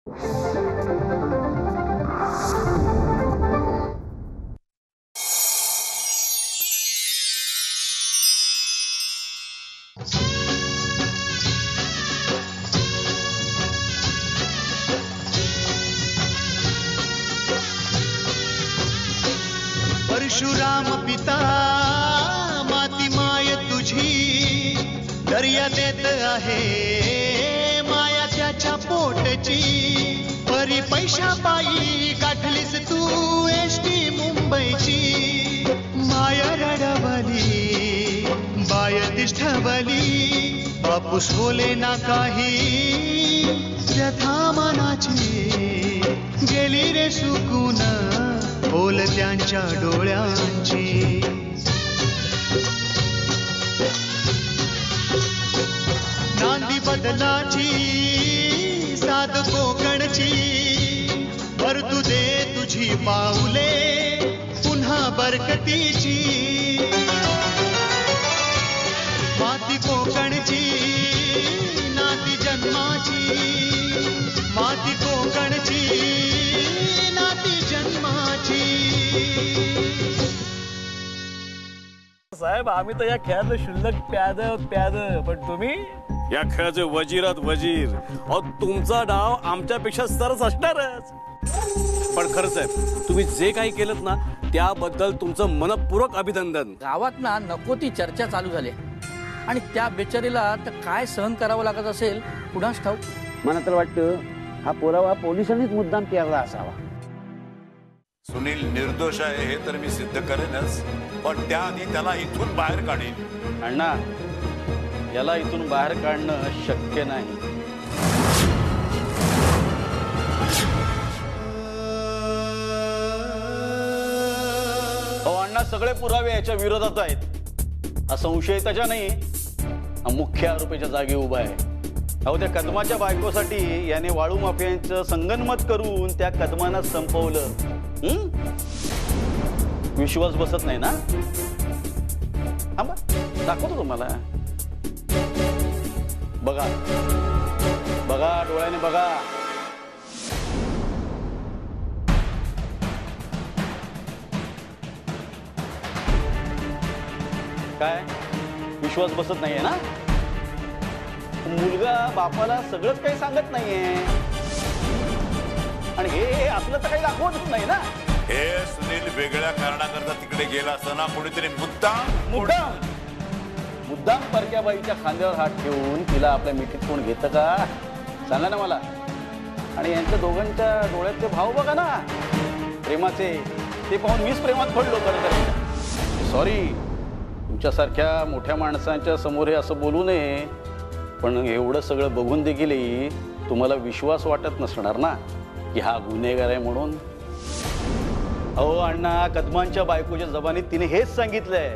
परशुराम पिता माती माय तुझी दर्या देत आहे माया त्याच्या पोटची परी पैशा पायी गाठलीस तू एसटी मुंबईची माय रडवली बाय तिष्ठवली बापूस बोले ना काही व्यथा मनाची गेली रे सुकून बोल त्यांच्या डोळ्यांची नांदी बदलाची साध कोकणची भरतू दे तुझी पाऊले पुन्हा बरकतीची माती कोकणची नाती जन्माची माती कोकणची नाती जन्माची. साहेब आम्ही तर या खेळातलं शुल्लक प्याद पण तुम्ही या खेळाचे वजीरात वजीर. अहो तुमचा डाव आमच्यापेक्षा सरस असणारच. पण खरंच आहे तुम्ही जे काही केलं ना त्याबद्दल तुमचं मनपूर्वक अभिनंदन. गावात ना नको ती चर्चा चालू झाली आणि त्या बेचारीला तर काय सहन करावं लागत असेल कुणास ठाऊक. मला तर वाटतं हा पुरावा पोलिसांनीच मुद्दाम केला असावा. सुनील निर्दोष आहे हे तर मी सिद्ध करेनच, पण त्याआधी त्याला इथून बाहेर काढेन. अण्णा याला इथून बाहेर काढणं शक्य नाही. अण्णा सगळे पुरावे याच्या विरोधात आहेत. हा संशय त्याच्या नाही, हा मुख्य आरोपीच्या जागी उभा आहे. अहो त्या कदमाच्या बायकोसाठी याने वाळू माफियांचं संगनमत करून त्या कदमांना संपवलं. विश्वास बसत नाही ना. दाखवतो तुम्हाला. बघा बघा डोळ्याने बघा. काय विश्वास बसत नाहीये ना. मुलगा बापाला सगळंच काही सांगत नाहीये आणि हे असलं तर काही दाखवतच नाही ना. हे सुनील वेगळ्या कारणाकरता तिकडे गेला असताना कोणीतरी मुद्दाम परक्याबाईच्या खांद्यावर हात ठेवून तिला आपल्या मिठीत कोण घेतं का सांगा ना मला. आणि यांच्या दोघांच्या डोळ्यातले भाव बघा ना प्रेमाचे, ते पाहून मीच प्रेमात पडलो. खरं सॉरी तुमच्यासारख्या मोठ्या माणसांच्या समोर हे असं बोलू नये, पण एवढं सगळं बघून देखील तुम्हाला विश्वास वाटत नसणार ना की हा गुन्हेगार आहे म्हणून. अहो अण्णा कदमांच्या बायकोच्या जबानीत तिने हेच सांगितलंय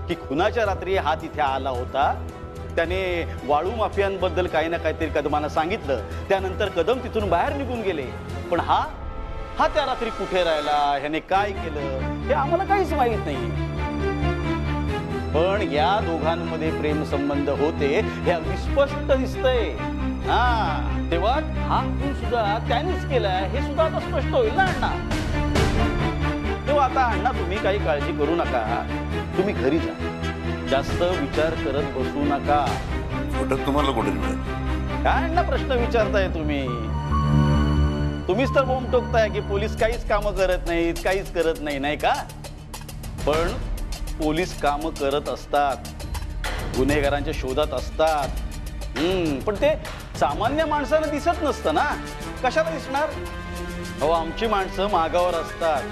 की खुनाच्या रात्री हा तिथे आला होता. त्याने वाळू माफियांबद्दल काही ना काहीतरी कदमांना सांगितलं. त्यानंतर कदम तिथून बाहेर निघून गेले. पण हा त्या रात्री कुठे राहिला, ह्याने काय केलं हे आम्हाला काहीच माहित नाही. पण या दोघांमध्ये प्रेम संबंध होते हे अगदी स्पष्ट दिसतंय. तेव्हा हा खून सुद्धा त्यानेच केलाय हे सुद्धा आता स्पष्ट होईल ना अण्णा. तेव्हा आता अण्णा तुम्ही काही काळजी करू नका. तुम्ही घरी जा, जास्त विचार करत बसू नका. फोटो तुम्हाला कुठे मिळेल काय अण्णा प्रश्न विचारताय तुम्ही. तुम्हीच तर बोंब टोकताय की पोलीस काहीच कामं करत नाहीत, काहीच करत नाही, नाही का. पण पोलीस कामं करत असतात, गुन्हेगारांच्या शोधात असतात. पण ते सामान्य माणसाला दिसत नसतं ना. कशाला दिसणार. अहो आमची माणसं मागावर असतात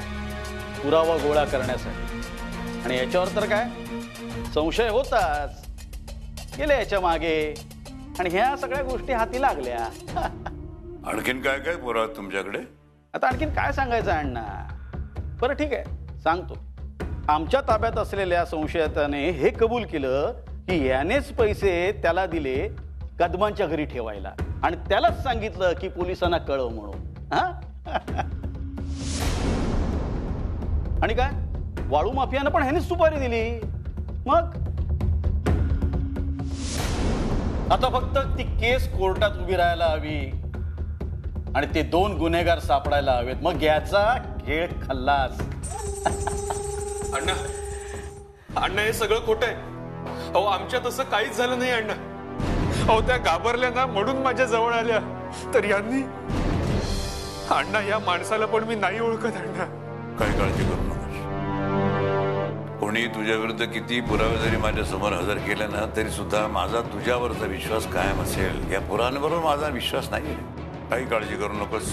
पुरावा गोळा करण्यासाठी. आणि याच्यावर तर काय संशय होताच. गेले याच्या मागे आणि ह्या सगळ्या गोष्टी हाती लागल्या. आणखीन काय काय पुरावा तुमच्याकडे. आता आणखीन काय सांगायचं अण्णा. बरं ठीक आहे सांगतो. आमच्या ताब्यात असलेल्या संशयिताने हे कबूल केलं की यानेच पैसे त्याला दिले कदमांच्या घरी ठेवायला आणि त्यालाच सांगितलं की पोलिसांना कळव म्हणून. आणि काय वाळू माफियानं पण ह्यानेच सुपारी दिली. मग आता फक्त ती केस कोर्टात उभी राहायला हवी आणि ते 2 गुन्हेगार सापडायला हवेत, मग घ्यायचा खेळ खल्लास. अण्णा अण्णा हे सगळं खोटं आहे. अहो आमच्या तसं काहीच झालं नाही अण्णा. अहो त्या घाबरल्या ना म्हणून माझ्या जवळ आल्या. तर यांनी अण्णा या माणसाला पण मी नाही ओळखत अण्णा. काही काळजी करू नकोस. कोणी तुझ्या विरुद्ध किती पुरावे जरी माझ्या समोर हजर केले ना तरी सुद्धा माझा तुझ्यावरचा विश्वास कायम असेल. या पुराव्यांबरोबर माझा विश्वास नाही. काही काळजी करू नकोस.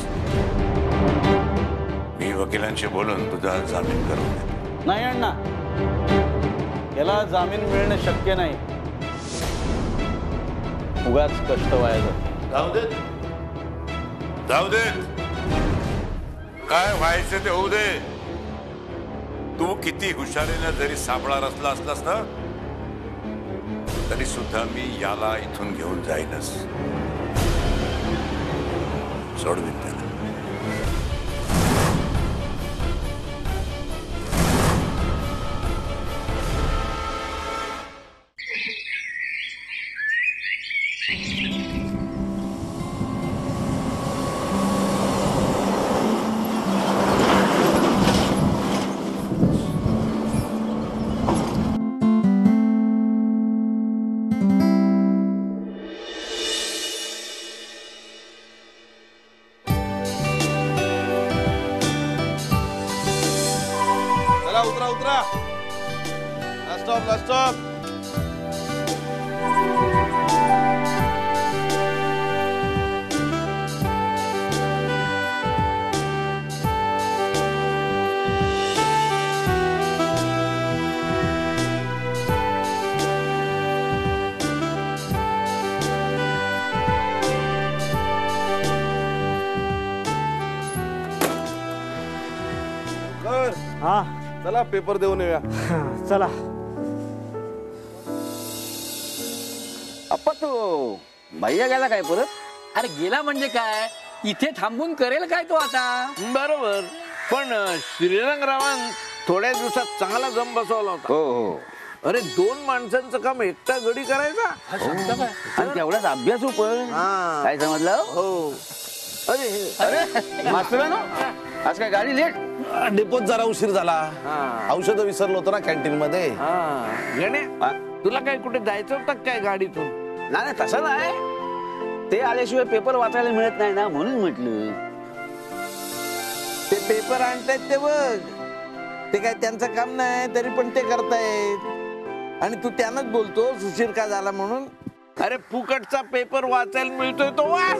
मी वकिलांशी बोलून तुझा जामीन करून देतो. नाही अण्णा, याला जामीन मिळणं शक्य नाही. उगाच कष्ट वाया जात. जाऊ दे. काय व्हायचं ते होऊ दे. तू किती हुशारीने जरी सापळा रचला असलास ना तरी सुद्धा मी याला इथून घेऊन जाईनच. सोडवीन त्याला. उतरा उतरा. Stop stop. हा चला पेपर देऊन येऊया. चला. अप्पा तो भैया गेला काय परत? अरे गेला म्हणजे काय, इथे थांबून करेल काय तो आता. बरोबर, पण श्रीरंगरावान थोड्या दिवसात चांगला जम बसवला होता. हो हो. अरे 2 माणसांचं काम एकटा गडी करायचा. आणि तेवढाच अभ्यास पण. काय समजलं? हो. अरे मास्तरानो, आज काय गाडी लेट? डेपोत जरा उशीर झाला. औषध विसरलो होतो ना कॅन्टीन मध्ये. गणे, तुला काय कुठे जायचं होतं काय गाडीतून? नाही तसं नाही, ते आल्याशिवाय पेपर वाचायला मिळत नाही ना म्हणून म्हटलं. ते पेपर आणतायत ते बघ, ते काय त्यांचं काम नाही तरी पण ते करतायत. आणि तू त्यानंच बोलतो उशीर का झाला म्हणून. अरे फुकटचा पेपर वाचायला मिळतोय तो वाच.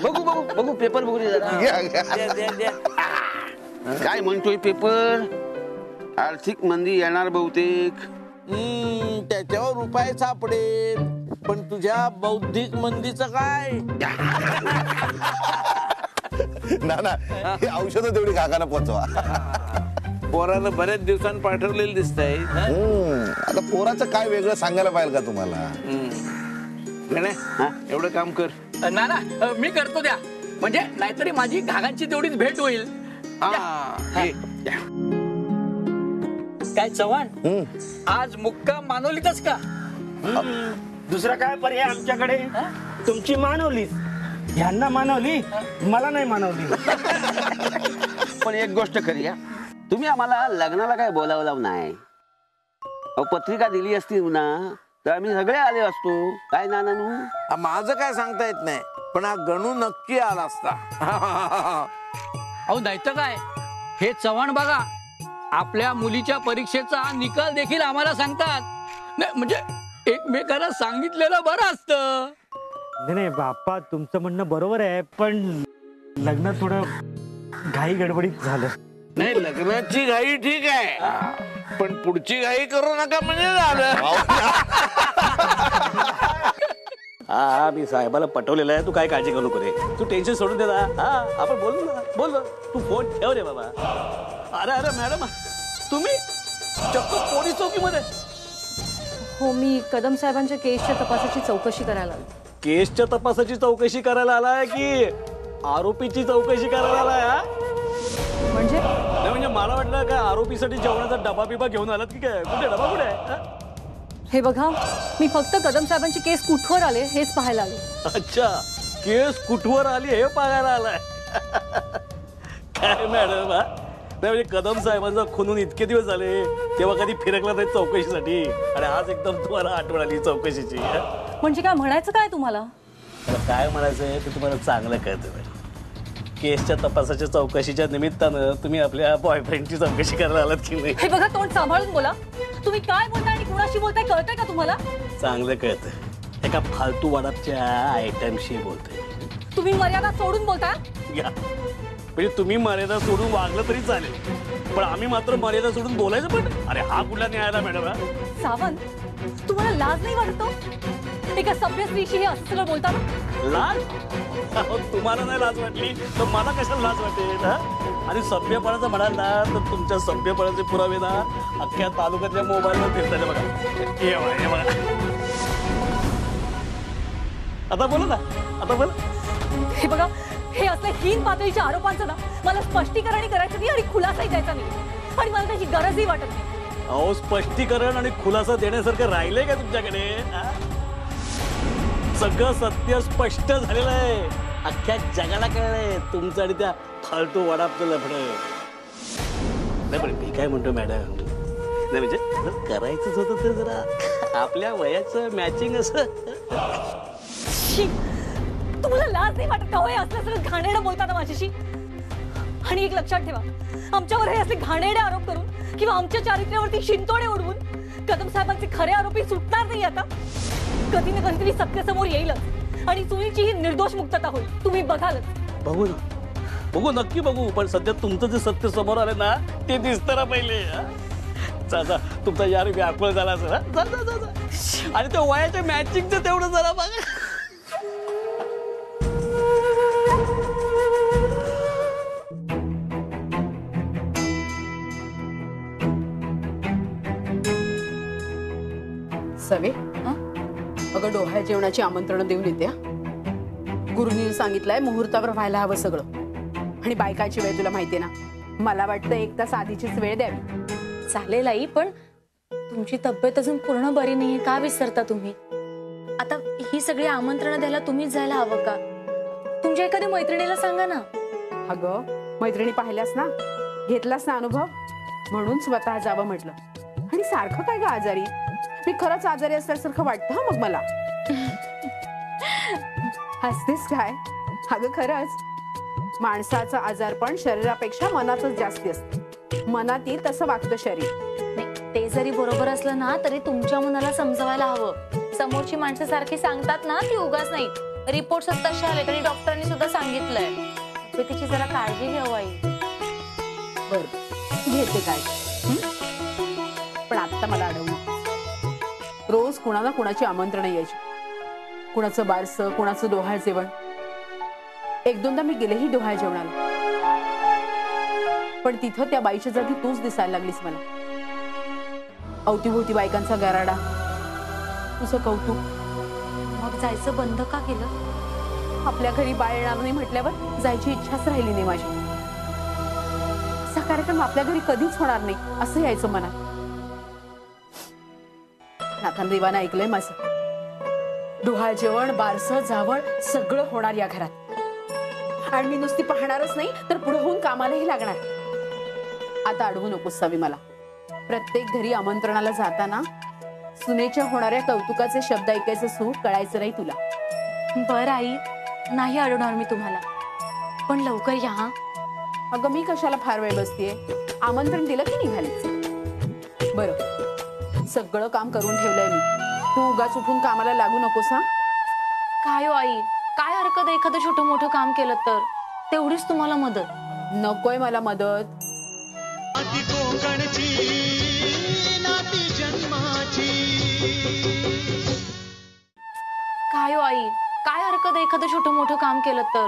बघू बघू बघू पेपर बघू दे जरा. काय म्हणतोय पेपर? आर्थिक मंदी येणार बहुतेक. त्याच्यावर उपाय सापडेल, पण तुझ्या बौद्धिक मंदीचं काय? ना हे औषध तेवढी घागाना पोचवा. पोरानं बऱ्याच दिवसांनी पाठवलेलं दिसतंय. आता पोराचं काय वेगळं सांगायला पाहिजे का तुम्हाला? एवढं काम कर. ना ना, मी करतो द्या, म्हणजे नाहीतरी माझी घागांची तेवढीच भेट होईल. काय चव्हाण, आज मुक्काम मानवलीतच का? दुसरा काय पर्याय आमच्याकडे? तुमची मानवली, ह्यांना मानवली, मला नाही मानवली. पण एक गोष्ट खरी आहे, तुम्ही आम्हाला लग्नाला काय बोलावलं नाही. पत्रिका दिली असती ना तर आम्ही सगळे आले असतो. काय नानू? माझं काय सांगता येत नाही, पण हा गणू नक्की आला असता. अहो नाहीतर काय, हे चव्हाण बघा आपल्या मुलीच्या परीक्षेचा निकाल देखील आम्हाला सांगतात. नाही म्हणजे एकमेकांना सांगितलेलं बरं असतं. नाही बाप्पा, तुमचं म्हणणं बरोबर आहे, पण लग्न थोडं घाई गडबडीत झालं. नाही, लग्नाची घाई ठीक आहे, पण पुढची घाई करू नका म्हणजे झालं. हा मी साहेबाला पटवलेलं आहे. तू काय काळजी करू नको रे. तू टेन्शन सोडून दे ना. हा आपण बोलू ना, बोल. तू फोन ठेव रे बाबा. अरे अरे मॅडम, तुम्ही चक्क पोलीस चौकीमध्ये? हो, मी कदम साहेबांच्या केसच्या तपासाची चौकशी करायला आलो. केसच्या तपासाची चौकशी करायला आलाय की आरोपीची चौकशी करायला आलाय? म्हणजे नाही म्हणजे मला वाटलं काय आरोपीसाठी जेवणाचा डबा बिबा घेऊन आलात की काय? कुठे डबा कुठे आहे? हे बघा, मी फक्त कदम साहेबांची केस कुठवर आले हेच पाहायला आले. अच्छा, केस कुठवर आली हे बघायला आलाय. काय मॅडम हा? नाही म्हणजे कदम साहेबांचा खून इतके दिवस झाले तेव्हा कधी फिरकला नाही चौकशीसाठी आणि आज एकदम तुम्हाला आठवण आली चौकशीची. म्हणजे काय म्हणायचं काय तुम्हाला? मला काय म्हणायचंय ते तुम्हाला चांगलं कळतं मॅडम. केसच्या तपासाच्या चौकशीच्या निमित्तानं तुम्ही आपल्या बॉयफ्रेंडची चौकशी करायला आलात की नाही? हे बघा, तोंड सांभाळून बोला. तुम्ही काय बोलताय आणि कुणाशी बोलताय कळतंय का तुम्हाला? चांगलं कळतं. एका फालतू वाडाच्या आयटमशी बोलतोय. तुम्ही मर्यादा सोडून बोलताय. म्हणजे तुम्ही मर्यादा सोडून वागलं तरी चालेल, पण आम्ही मात्र मर्यादा सोडून बोलायचं पण. अरे हा कुठला न्यायाला मॅडम? सावंत, तुम्हाला लाज नाही वाटतो? एका सभ्य स्त्रीशी हे असं सगळं बोलता ना? लाज? तुम्हाला नाही लाज वाटली तर मला कशाला लाज वाटेल? आणि सभ्यपणाचं म्हणाल ना तर तुमच्या सभ्यपणाचे पुरावे ना अख्ख्या तालुक्यातल्या मोबाईलवर फिरतात बघा. हे बघा. आता बोला ना, आता बोला. हे बघा, हे असल्या हीन पातळीच्या आरोपांचं ना मला स्पष्टीकरण करायचं नाही आणि खुलासाही द्यायचा नाही आणि मला त्याची गरजही वाटत नाही. अहो, स्पष्टीकरण आणि खुलासा देण्यासारखं राहिलंय का तुमच्याकडे? सगळं सत्य स्पष्ट झालेलं आहे. अख्ख्या जगाला कळलंय तुमचं आणि त्या फालतू वडापचं लफडं. नाही पण मी काय म्हणतो मॅडम, नाही म्हणजे करायचंच होतं तर जरा आपल्या वयाचं मॅचिंग असं. तुम्हाला लाज नाही वाटत का होय असलं सगळं घाणेरडं बोलताना माझ्याशी? आणि एक लक्षात ठेवा, आमच्यावर हे असे घाणेरडे आरोप करून किंवा आमच्या चारित्र्यावरती शिंतोडे उडवून कदम साहेबांचे खरे आरोपी सुटणार नाही. आता कधी ना कधीतरी सत्य समोर येईलच आणि सुनीलची ही निर्दोष मुक्तता होईल. तुम्ही बघालच. बघू नक्की बघू. पण सध्या तुमचं जे सत्य समोर आलं ना ते दिसतं ना पहिले. जा तुमचा यार व्याकुळ झाला असेल. जा. आणि त्या वयाच्या मॅचिंगचं तेवढं जरा बघा. सवे, अगं डोहाळ जेवणाची आमंत्रण देऊन येते. गुरुनी सांगितलंय मुहूर्तावर व्हायला हवं सगळं. आणि बायकाची वेळ तुला माहितीये ना, मला वाटतं 1 तास आधीचीच वेळ द्यावी. चालेल आई, पण तुमची तब्येत अजून पूर्ण बरी नाहीये. का विसरता तुम्ही? आता ही सगळी आमंत्रण द्यायला तुम्हीच जायला हवं का? तुमच्या एखाद्या मैत्रिणीला सांगा ना. अगं मैत्रिणी पाहिल्यास ना, घेतलास ना अनुभव, म्हणून स्वतः जावं म्हटलं. आणि सारखं काय ग आजारी? मी खरंच आजारी असल्यासारखं वाटतं मग मला. हसतेस काय? अगं खरंच माणसाचं आजारपण शरीरापेक्षा मनातच जास्ती असते. मनात येईल तसं वागतं शरीर. ते जरी बरोबर असलं ना तरी तुमच्या मनाला समजवायला हवं. समोरची माणसं सारखी सांगतात ना ती उगाच नाही. रिपोर्ट तसे आले तरी डॉक्टरांनी सुद्धा सांगितलंय. तिची जरा काळजी घ्यावं आई. बरं घेते काळजी, पण आता मला अडवलं. रोज कुणाला कुणाची आमंत्रण यायची. कुणाचं बारसं, कुणाचं डोहाळ जेवण. 1-2दा मी गेलेही डोहाळ जेवणाला, पण तिथं त्या बाईच्या जागी तूच दिसायला लागलीस मला. अवतीभोवती बायकांचा गराडा, तुझं कौतुक. मग जायचं बंद का केलं? आपल्या घरी बाळ येणार नाही म्हटल्यावर जायची इच्छाच राहिली नाही माझी. असा कार्यक्रम आपल्या घरी कधीच होणार नाही असं यायचं मनात. आता देवानं ऐकलंय माझं. डोहाळ जेवण, बारसं, जावळ सगळं होणार या घरात. आणि मी नुसती पाहणारच नाही तर पुढे होऊन कामालाही लागणार. आता अडवू नकोस सावी मला. प्रत्येक घरी आमंत्रणाला जाताना सुनेच्या होणाऱ्या कौतुकाचे शब्द ऐकायचं सुख कळायचं नाही तुला. बरं आई, नाही अडवणार मी तुम्हाला, पण लवकर या. अगं मी कशाला फार वेळ बसतीये? आमंत्रण दिलं की निघालीच. बरं सगळं काम करून ठेवलंय मी. तू उगाच उठून कामाला लागू नकोस हा. काय हो आई, काय हरकत आहे एखादं छोटं मोठं काम केलं तर? तेवढीच तुम्हाला मदत. नकोय मला मदत. काय हो आई, काय हरकत आहे एखादं छोटं मोठं काम केलं तर?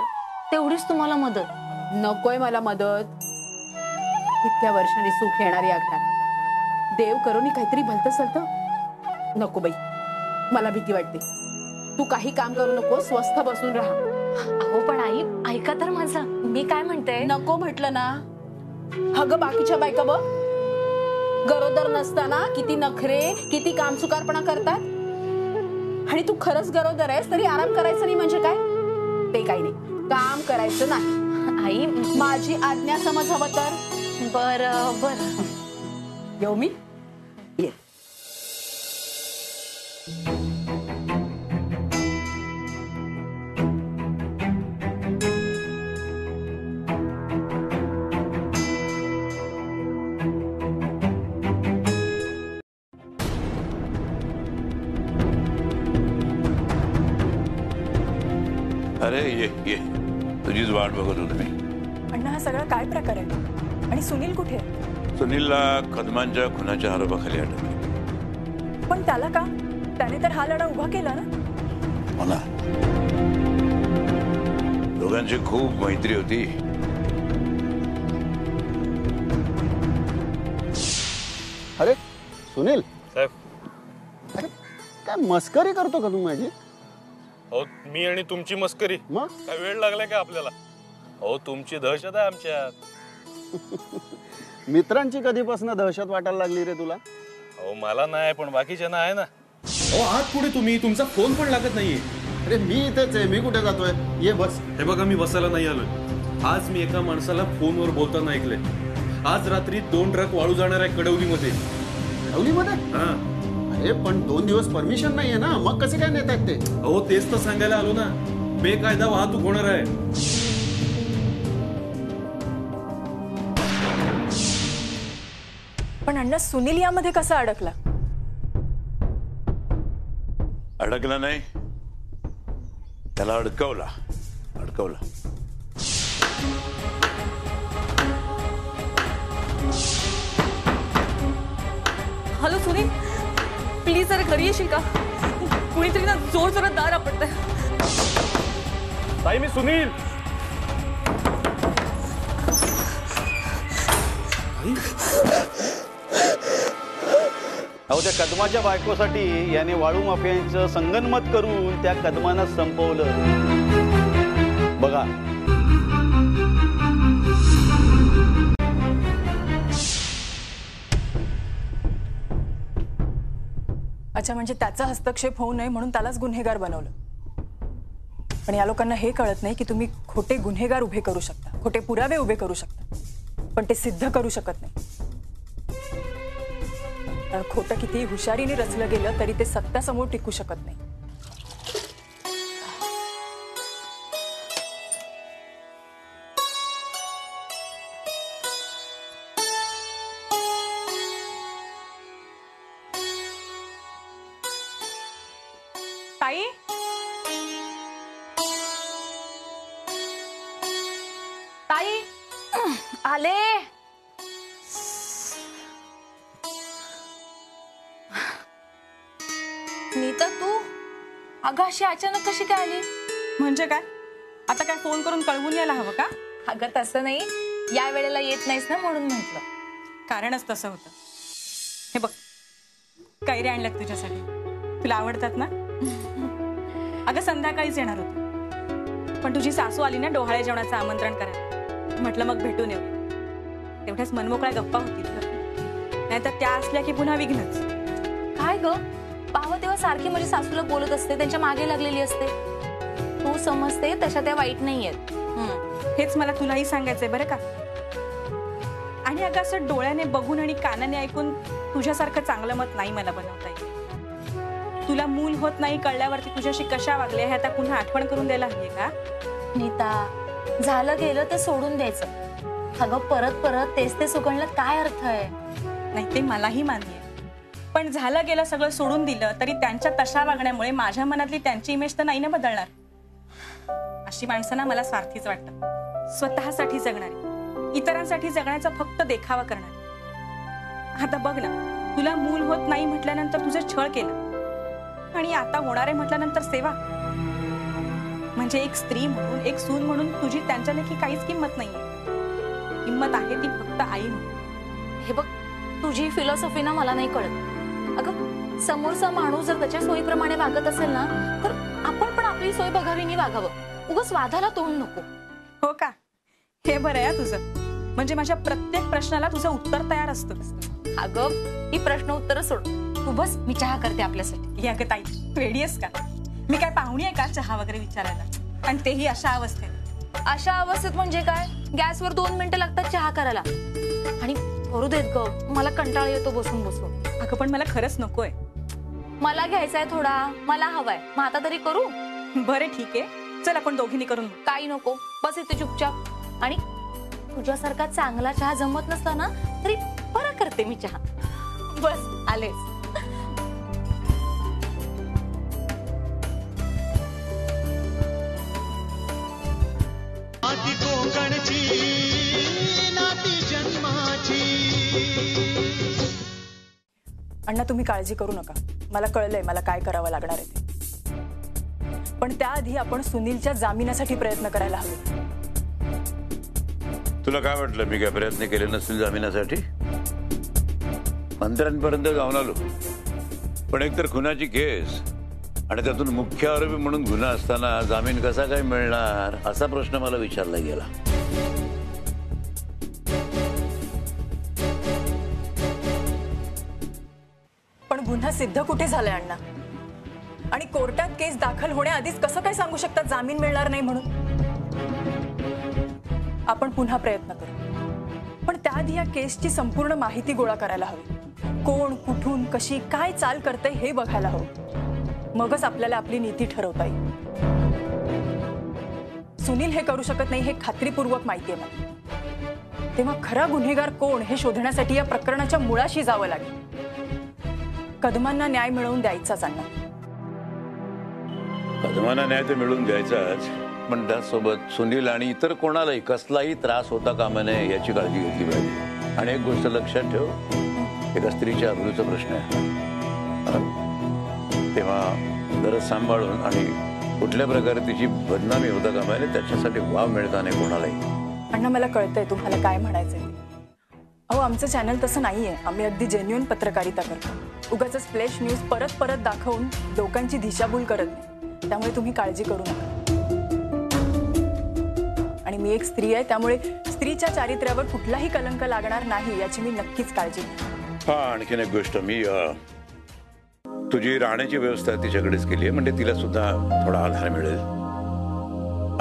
तेवढीच तुम्हाला मदत. नकोय मला मदत. इतक्या वर्षांनी सुख येणार या घरात. देव करून काहीतरी भलतं सलतं नको बाई. मला भीती वाटते. तू काही काम करू नको, स्वस्थ बसून राहा. अहो पण आई ऐका तर माझं. मी काय म्हणते? नको म्हटलं ना. अगं बाकीच्या बायका बघ, गरोदर नसताना किती नखरे, किती कामचुकारपणा करतात. आणि तू खरंच गरोदर आहेस तरी आराम करायचं नाही म्हणजे काय? ते काही नाही, काम करायचं नाही. आई माझी आज्ञा समज हवं तर. बर बर. येऊ मी? ये. अरे ये तुझीच वाट बघत होतो मी. अण्णा हा सगळा काय प्रकार आहे आणि सुनील कुठे आहे? सुनीलला कदमांच्या खुनाच्या आरोपाखाली अटक. पण त्याला का? त्याने तर हा लढा उभा केला ना. हो ना, दोघांची खूप मैत्री होती. अरे सुनील साहेब, अरे काय मस्करी करतो का तू माझी? हो मी आणि तुमची मस्करी? मग काय वेळ लागलाय का आपल्याला? हो तुमची दहशत आहे आमच्यात. मित्रांची कधीपासून दहशत वाटायला लागली रे तुला? हो मला नाही, पण बाकीच्यांना आहे ना. हो आत पुढे तुम्ही, तुमचा फोन पण लागत नाहीये. अरे मी इथेच आहे, मी कुठे जातोय? ये बस. हे बघा मी बसायला नाही आलोय. आज मी एका माणसाला फोनवर बोलताना ऐकलंय. आज रात्री 2 ट्रक वाळू जाणार आहे कडवलीमध्ये. कडवलीमध्ये? हा. अरे पण 2 दिवस परमिशन नाहीये ना, मग कसे काय नेतात ते? हो तेच तर सांगायला आलो ना, बेकायदा वाहतूक होणार आहे. पण अण्णा सुनील यामध्ये कसा अडकला? अडकला नाही, त्याला अडकवला. हॅलो सुनील, प्लीज जरा घरी येशील का? कुणीतरी ना जोर जोरात दार आपटतंय. ताई मी सुनील. अहो त्या कदमाच्या बायकोसाठी याने वाळू माफियांचं संगनमत करून त्या कदमानं संपवलं बघा. अच्छा, म्हणजे त्याचा हस्तक्षेप होऊ नये म्हणून त्यालाच गुन्हेगार बनवलं. पण या लोकांना हे कळत नाही की तुम्ही खोटे गुन्हेगार उभे करू शकता, खोटे पुरावे उभे करू शकता, पण ते सिद्ध करू शकत नाही. खोटं कितीही हुशारीने रचलं गेलं तरी ते सत्यासमोर टिकू शकत नाही. ताई, ताई आले. नीता तू अगं अशी अचानक कशी काय आली? म्हणजे काय आता काय फोन करून कळवून यायला हवं का? अगं तसं नाही, या वेळेला येत नाहीस ना म्हणून म्हटलं. कारणच तसं होतं. हे बघ, कैरी आणल्यात तुझ्यासाठी, तुला आवडतात ना. अगं संध्याकाळीच येणार होती, पण तुझी सासू आली ना डोहाळे जेवणाचं आमंत्रण करायला. म्हटलं मग भेटून येऊ. तेवढ्याच मनमोकळ्या गप्पा होतील, नाहीतर त्या असल्या की पुन्हा विघ्नच. काय ग, पाहवं तेव्हा सारखी माझी सासूला बोलत असते, त्यांच्या मागे लागलेली असते. तू समजते तशा त्या वाईट नाहीयेत. हेच मला तुलाही सांगायचंय बरं का. आणि अगं असं डोळ्याने बघून आणि कानाने ऐकून तुझ्यासारखं चांगलं मत नाही मला बनवता येईल. तुला मूल होत नाही कळल्यावरती तुझ्याशी कशा वागल्या हे आता पुन्हा आठवण करून द्यायला हवी का? नीता, झालं गेलं ते सोडून द्यायचं. अगं परत परत तेच ते सुकणलं काय अर्थ आहे? नाही ते मलाही मान्य आहे, पण झालं गेलं सगळं सोडून दिलं तरी त्यांच्या तशा वागण्यामुळे माझ्या मनातली त्यांची इमेज तर नाही ना बदलणार. अशी माणसं ना मला स्वार्थीच वाटतं, स्वतःसाठी जगणारी, इतरांसाठी जगण्याचा फक्त देखावा करणारी. आता बघ ना, तुला मूल होत नाही म्हटल्यानंतर तुझं छळ केलं आणि आता होणारे म्हटल्यानंतर सेवा. म्हणजे एक स्त्री म्हणून, एक सून म्हणून तुझी त्यांच्या लेखी काहीच किंमत नाहीये. किंमत आहे ती फक्त आई म्हणून. हे बघ, तुझी फिलॉसॉफी ना मला नाही कळत. अगं समोरचा माणूस जर त्याच्या सोयीप्रमाणे वागत असेल ना, तर आपण पण आपली सोय बघावी आणि वागावं. उगाच वादाला तोंड नको. हो का? हे बरं आहे तुझं, म्हणजे माझ्या प्रत्येक प्रश्नाला तुझं उत्तर तयार असतं. अगं ही प्रश्न उत्तर सोड, तू बस, मी चहा करते आपल्यासाठी. अगं ताई, तू वेडी आहेस का? मी काय पाहुणी आहे का चहा वगैरे विचारायला? आणि तेही अशा अवस्थेत. अशा अवस्थेत म्हणजे काय? गॅसवर 2 मिनिटं लागतात चहा करायला. आणि करू देत ग, मला कंटाळा येतो बसून बसून. अगं पण मला खरंच नकोय. मला घ्यायचाय थोडा, मला हवाय. मग आता तरी करू? बरं ठीक आहे, चल आपण दोघींनी करून. काही नको, बस इथे चुपचाप. आणि तुझ्यासारखा चांगला चहा जमत नसला ना तरी बरा करते मी चहा. बस आलेच. अण्णा तुम्ही काळजी करू नका, मला कळलंय मला काय करावं लागणार आहे ते. पण त्याआधी आपण सुनीलच्या जामिनासाठी प्रयत्न करायला हवे. तुला काय वाटलं मी काय प्रयत्न केले नसतील जामिनासाठी? मंत्र्यांपर्यंत जाऊन आलो, पण एकतर खुनाची केस आणि त्यातून मुख्य आरोपी म्हणून गुन्हा असताना जामीन कसा काय मिळणार असा प्रश्न मला विचारला गेला. पण गुन्हा सिद्ध कुठे झालाय अण्णा? आणि कोर्टात केस दाखल होण्याआधीच कसं काय सांगू शकतात जामीन मिळणार नाही म्हणून? आपण पुन्हा प्रयत्न करू, पण त्याआधी या केसची संपूर्ण माहिती गोळा करायला हवी. कोण, कुठून, कशी, काय चाल करतंय हे बघायला हवं. मगच आपल्याला आपली नीती ठरवता येईल. सुनील हे करू शकत नाही हे खात्रीपूर्वक माहिती आहे मला. तेव्हा खरा गुन्हेगार कोण हे शोधण्यासाठी या प्रकरणाच्या मुळाशी जावं लागेल. कदमांना न्याय मिळवून द्यायचाच अण्णा. कदमांना न्याय तर मिळवून द्यायचाच, पण त्यासोबत सुनील आणि इतर कोणालाही कसलाही त्रास होता कामा नये याची काळजी घेतली पाहिजे. आणि एक गोष्ट लक्षात ठेव, एका स्त्रीच्या अब्रूचा प्रश्न आहे. तेव्हा गरज सांभाळून आणि कुठल्या प्रकारे तिची बदनामी होता कामा नये त्याच्यासाठी वाव मिळता नाही कोणालाही. अण्णा मला कळतंय तुम्हाला काय म्हणायचंय. अहो आमचं चॅनल तसं नाहीये, आम्ही अगदी जेन्युइन पत्रकारिता करतो. उगाच फ्लॅश न्यूज परत परत दाखवून लोकांची दिशाभूल करत नाही. त्यामुळे तुम्ही काळजी करू नका. आणि मी एक स्त्री आहे, त्यामुळे स्त्रीच्या चारित्र्यावर कुठलाही कलंक लागणार नाही याची मी नक्कीच काळजी घेईन. हा, आणखीन एक गोष्ट, मी तुझी राहण्याची व्यवस्था तिच्याकडेच केली आहे, म्हणजे तिला सुद्धा थोडा आधार मिळेल.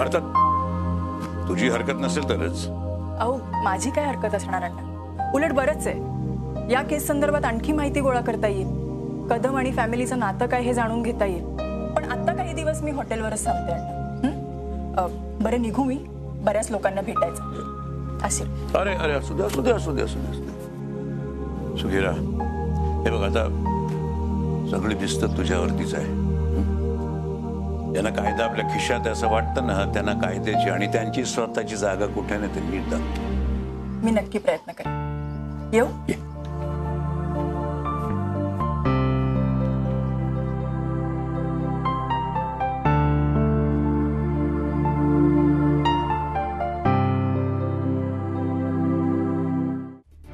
अर्थात तुझी हरकत नसेल तरच. अहो माझी काय हरकत असणार अण्णा, उलट बरंच आहे. या केस संदर्भात आणखी माहिती गोळा करता येईल. कदम आणि फॅमिलीचं नातं काय हे जाणून घेता येईल. पण आता काही दिवस मी हॉटेलवरच थांबते अण्णा. बरं निघू मी, बऱ्याच लोकांना भेटायचं असेल. अरे अरे असू दे असू दे असू दे असू दे. सुखीरा, हे बघ आता सगळी भिस्त तुझ्यावरतीच आहे. ज्यांना कायदा आपल्या खिशात असं वाटतं ना, त्यांना कायद्याची आणि त्यांची स्वतःची जागा कुठे नाही ते नीट दाखव. मी नक्की प्रयत्न करेन. येऊ?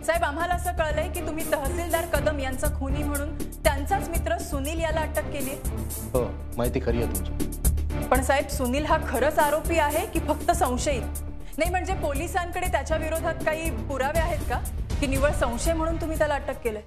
साहेब, आम्हाला असं कळलंय की तुम्ही तहसीलदार कदम यांचा खुनी म्हणून त्यांचाच मित्र सुनील याला अटक केली. हो, माहिती खरी आहे तुमची. पण साहेब, सुनील हा खरंच आरोपी आहे की फक्त संशयित? नाही म्हणजे पोलिसांकडे त्याच्या विरोधात काही पुरावे आहेत का की निव्वळ संशय म्हणून तुम्ही त्याला अटक केलंय?